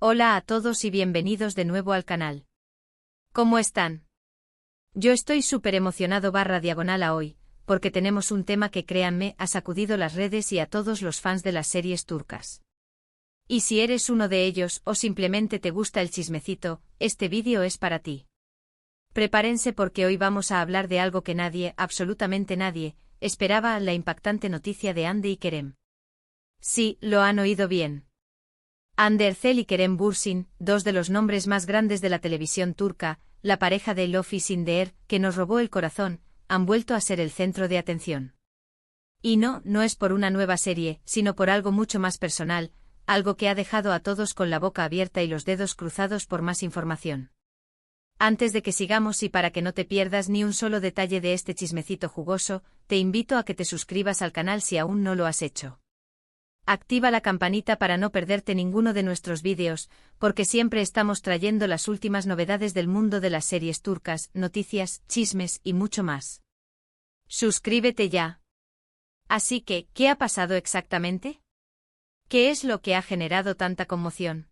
Hola a todos y bienvenidos de nuevo al canal. ¿Cómo están? Yo estoy súper emocionado /diagonal a hoy, porque tenemos un tema que créanme ha sacudido las redes y a todos los fans de las series turcas. Y si eres uno de ellos o simplemente te gusta el chismecito, este vídeo es para ti. Prepárense porque hoy vamos a hablar de algo que nadie, absolutamente nadie, esperaba: la impactante noticia de Hande y Kerem. Sí, lo han oído bien. Hande Erçel y Kerem Bürsin, dos de los nombres más grandes de la televisión turca, la pareja de Love is in the Air, que nos robó el corazón, han vuelto a ser el centro de atención. Y no es por una nueva serie, sino por algo mucho más personal, algo que ha dejado a todos con la boca abierta y los dedos cruzados por más información. Antes de que sigamos y para que no te pierdas ni un solo detalle de este chismecito jugoso, te invito a que te suscribas al canal si aún no lo has hecho. Activa la campanita para no perderte ninguno de nuestros vídeos, porque siempre estamos trayendo las últimas novedades del mundo de las series turcas, noticias, chismes y mucho más. Suscríbete ya. Así que, ¿qué ha pasado exactamente? ¿Qué es lo que ha generado tanta conmoción?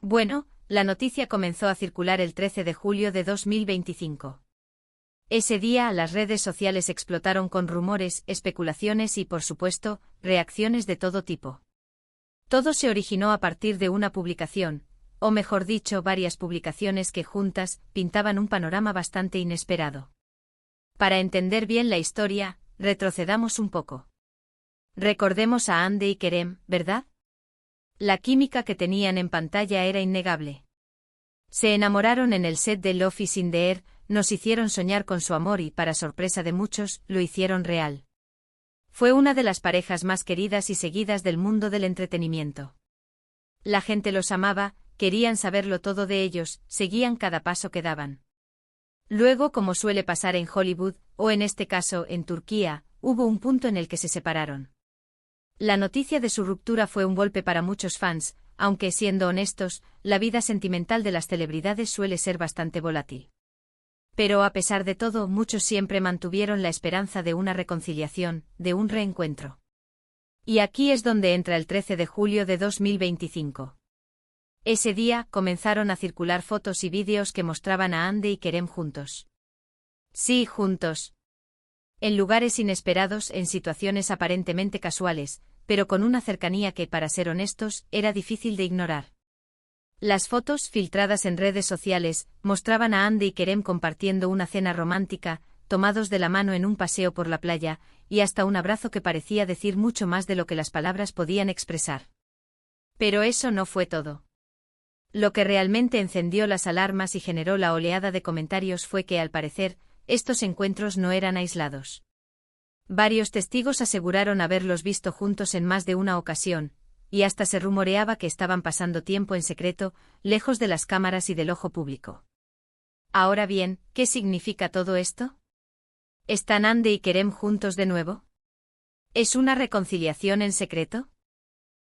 Bueno, la noticia comenzó a circular el 13 de julio de 2025. Ese día las redes sociales explotaron con rumores, especulaciones y, por supuesto, reacciones de todo tipo. Todo se originó a partir de una publicación, o mejor dicho, varias publicaciones que juntas pintaban un panorama bastante inesperado. Para entender bien la historia, retrocedamos un poco. Recordemos a Hande y Kerem, ¿verdad? La química que tenían en pantalla era innegable. Se enamoraron en el set de Love is in the Air, nos hicieron soñar con su amor y, para sorpresa de muchos, lo hicieron real. Fue una de las parejas más queridas y seguidas del mundo del entretenimiento. La gente los amaba, querían saberlo todo de ellos, seguían cada paso que daban. Luego, como suele pasar en Hollywood, o en este caso en Turquía, hubo un punto en el que se separaron. La noticia de su ruptura fue un golpe para muchos fans, aunque, siendo honestos, la vida sentimental de las celebridades suele ser bastante volátil. Pero a pesar de todo, muchos siempre mantuvieron la esperanza de una reconciliación, de un reencuentro. Y aquí es donde entra el 13 de julio de 2025. Ese día comenzaron a circular fotos y vídeos que mostraban a Hande y Kerem juntos. Sí, juntos. En lugares inesperados, en situaciones aparentemente casuales, pero con una cercanía que, para ser honestos, era difícil de ignorar. Las fotos, filtradas en redes sociales, mostraban a Hande y Kerem compartiendo una cena romántica, tomados de la mano en un paseo por la playa, y hasta un abrazo que parecía decir mucho más de lo que las palabras podían expresar. Pero eso no fue todo. Lo que realmente encendió las alarmas y generó la oleada de comentarios fue que, al parecer, estos encuentros no eran aislados. Varios testigos aseguraron haberlos visto juntos en más de una ocasión, y hasta se rumoreaba que estaban pasando tiempo en secreto, lejos de las cámaras y del ojo público. Ahora bien, ¿qué significa todo esto? ¿Están Hande y Kerem juntos de nuevo? ¿Es una reconciliación en secreto?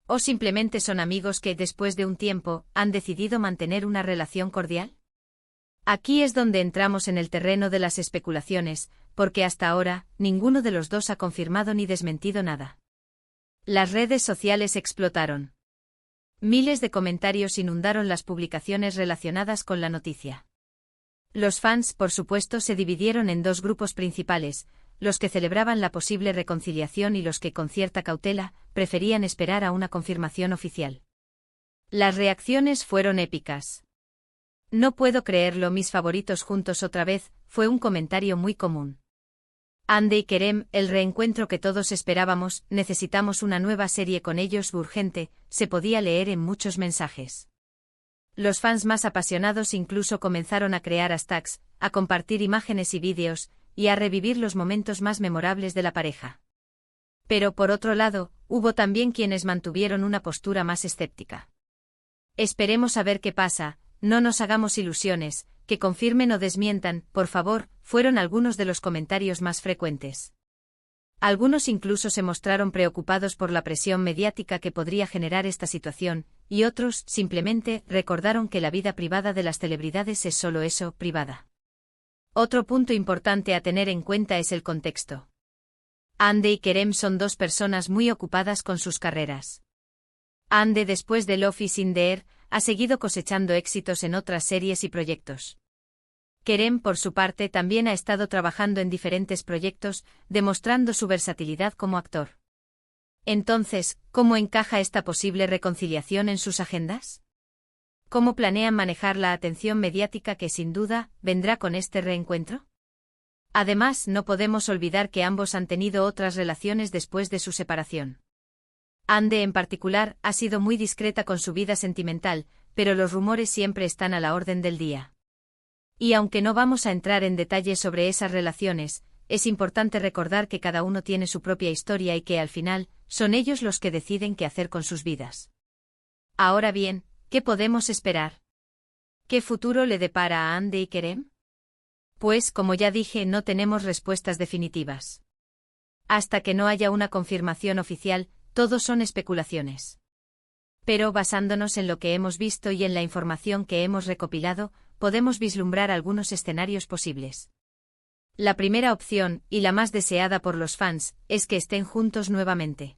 ¿O simplemente son amigos que, después de un tiempo, han decidido mantener una relación cordial? Aquí es donde entramos en el terreno de las especulaciones, porque hasta ahora, ninguno de los dos ha confirmado ni desmentido nada. Las redes sociales explotaron. Miles de comentarios inundaron las publicaciones relacionadas con la noticia. Los fans, por supuesto, se dividieron en dos grupos principales: los que celebraban la posible reconciliación y los que, con cierta cautela, preferían esperar a una confirmación oficial. Las reacciones fueron épicas. No puedo creerlo, mis favoritos juntos otra vez, fue un comentario muy común. Hande y Kerem, el reencuentro que todos esperábamos, necesitamos una nueva serie con ellos urgente, se podía leer en muchos mensajes. Los fans más apasionados incluso comenzaron a crear hashtags, a compartir imágenes y vídeos, y a revivir los momentos más memorables de la pareja. Pero por otro lado, hubo también quienes mantuvieron una postura más escéptica. Esperemos a ver qué pasa, no nos hagamos ilusiones, que confirmen o desmientan, por favor, fueron algunos de los comentarios más frecuentes. Algunos incluso se mostraron preocupados por la presión mediática que podría generar esta situación, y otros, simplemente, recordaron que la vida privada de las celebridades es solo eso, privada. Otro punto importante a tener en cuenta es el contexto. Hande y Kerem son dos personas muy ocupadas con sus carreras. Hande, después de Love is in the Air, ha seguido cosechando éxitos en otras series y proyectos. Kerem, por su parte, también ha estado trabajando en diferentes proyectos, demostrando su versatilidad como actor. Entonces, ¿cómo encaja esta posible reconciliación en sus agendas? ¿Cómo planean manejar la atención mediática que sin duda vendrá con este reencuentro? Además, no podemos olvidar que ambos han tenido otras relaciones después de su separación. Ande, en particular, ha sido muy discreta con su vida sentimental, pero los rumores siempre están a la orden del día. Y aunque no vamos a entrar en detalles sobre esas relaciones, es importante recordar que cada uno tiene su propia historia y que al final, son ellos los que deciden qué hacer con sus vidas. Ahora bien, ¿qué podemos esperar? ¿Qué futuro le depara a Ande y Kerem? Pues, como ya dije, no tenemos respuestas definitivas. Hasta que no haya una confirmación oficial, todo son especulaciones. Pero basándonos en lo que hemos visto y en la información que hemos recopilado, podemos vislumbrar algunos escenarios posibles. La primera opción, y la más deseada por los fans, es que estén juntos nuevamente.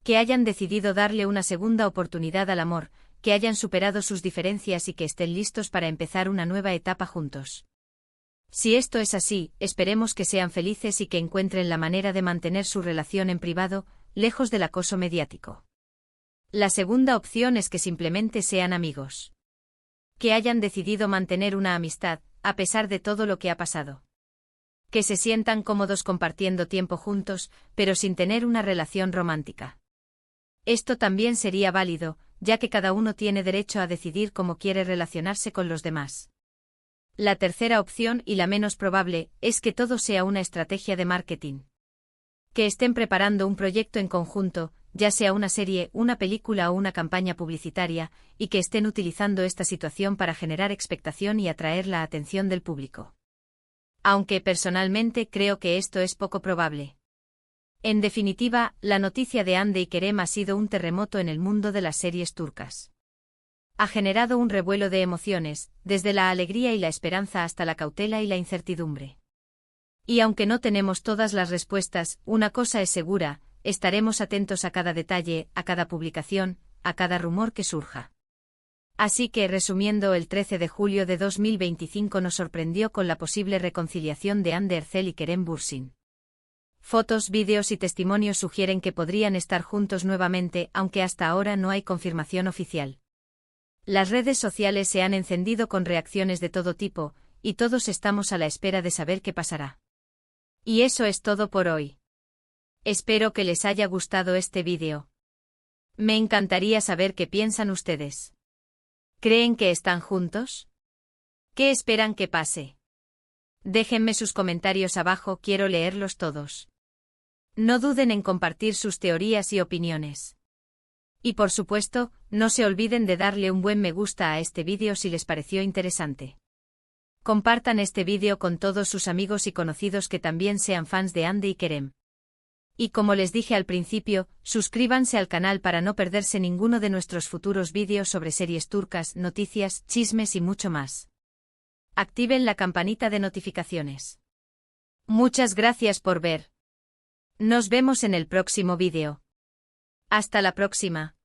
Que hayan decidido darle una segunda oportunidad al amor, que hayan superado sus diferencias y que estén listos para empezar una nueva etapa juntos. Si esto es así, esperemos que sean felices y que encuentren la manera de mantener su relación en privado, lejos del acoso mediático. La segunda opción es que simplemente sean amigos. Que hayan decidido mantener una amistad, a pesar de todo lo que ha pasado. Que se sientan cómodos compartiendo tiempo juntos, pero sin tener una relación romántica. Esto también sería válido, ya que cada uno tiene derecho a decidir cómo quiere relacionarse con los demás. La tercera opción, y la menos probable, es que todo sea una estrategia de marketing. Que estén preparando un proyecto en conjunto, ya sea una serie, una película o una campaña publicitaria, y que estén utilizando esta situación para generar expectación y atraer la atención del público. Aunque personalmente creo que esto es poco probable. En definitiva, la noticia de Ande y Kerem ha sido un terremoto en el mundo de las series turcas. Ha generado un revuelo de emociones, desde la alegría y la esperanza hasta la cautela y la incertidumbre. Y aunque no tenemos todas las respuestas, una cosa es segura, estaremos atentos a cada detalle, a cada publicación, a cada rumor que surja. Así que, resumiendo, el 13 de julio de 2025 nos sorprendió con la posible reconciliación de Hande Erçel y Kerem Bürsin. Fotos, vídeos y testimonios sugieren que podrían estar juntos nuevamente, aunque hasta ahora no hay confirmación oficial. Las redes sociales se han encendido con reacciones de todo tipo, y todos estamos a la espera de saber qué pasará. Y eso es todo por hoy. Espero que les haya gustado este vídeo. Me encantaría saber qué piensan ustedes. ¿Creen que están juntos? ¿Qué esperan que pase? Déjenme sus comentarios abajo, quiero leerlos todos. No duden en compartir sus teorías y opiniones. Y por supuesto, no se olviden de darle un buen me gusta a este vídeo si les pareció interesante. Compartan este vídeo con todos sus amigos y conocidos que también sean fans de Hande y Kerem. Y como les dije al principio, suscríbanse al canal para no perderse ninguno de nuestros futuros vídeos sobre series turcas, noticias, chismes y mucho más. Activen la campanita de notificaciones. Muchas gracias por ver. Nos vemos en el próximo vídeo. Hasta la próxima.